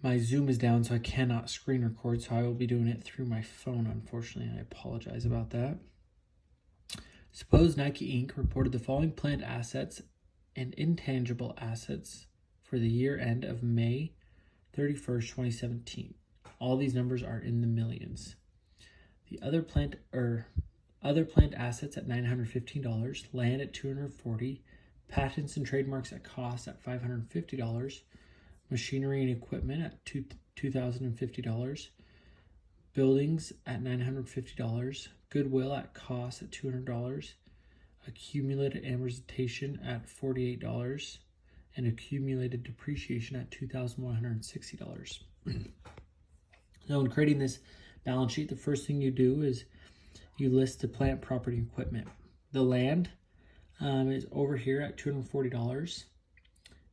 my Zoom is down, so I cannot screen record, so I will be doing it through my phone, unfortunately. I apologize about that. Suppose Nike Inc. reported the following planned assets and intangible assets for the year end of May 31st, 2017. All these numbers are in the millions. The other plant assets at $915, land at $240, patents and trademarks at cost at $550, machinery and equipment at $2,050, buildings at $950, goodwill at cost at $200, accumulated amortization at $48, and accumulated depreciation at $2,160. So in creating this balance sheet, the first thing you do is you list the plant, property, and equipment. The land is over here at $240,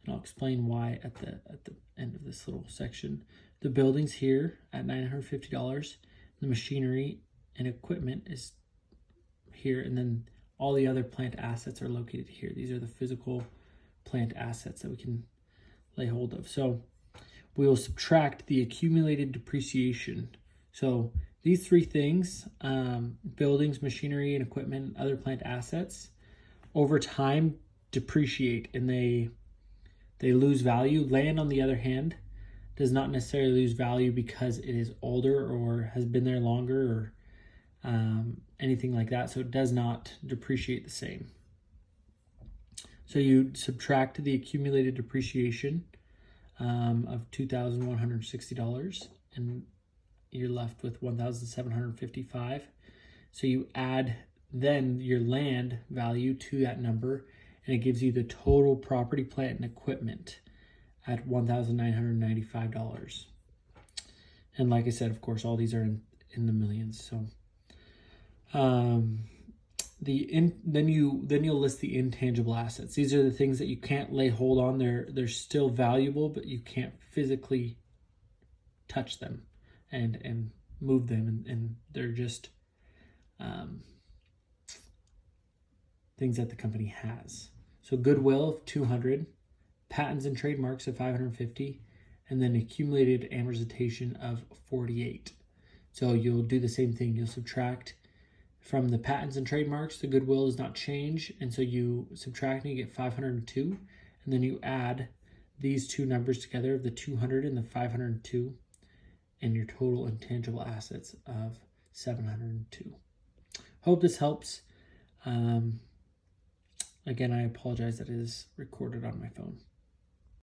and I'll explain why at the end of this little section. The buildings here at $950. The machinery and equipment is here, and then all the other plant assets are located here. These are the physical plant assets that we can lay hold of. So we will subtract the accumulated depreciation. So these three things, buildings, machinery and equipment, other plant assets, over time depreciate and they lose value. Land, on the other hand, does not necessarily lose value because it is older or has been there longer or anything like that. So it does not depreciate the same. So you subtract the accumulated depreciation of $2,160 and you're left with $1,755. So you add then your land value to that number, and it gives you the total property, plant, and equipment at $1,995. And like I said, of course, all these are in the millions. So then you'll list the intangible assets. These are the things that you can't lay hold on. They're still valuable, but you can't physically touch them and move them, and they're just things that the company has. So goodwill of $200, patents and trademarks of $550, and then accumulated amortization of $48. So you'll do the same thing. You'll subtract from the patents and trademarks. The goodwill does not change, and so you subtract and you get 502, and then you add these two numbers together of the 200 and the 502, and your total intangible assets of 702. Hope this helps. Again, I apologize that it is recorded on my phone.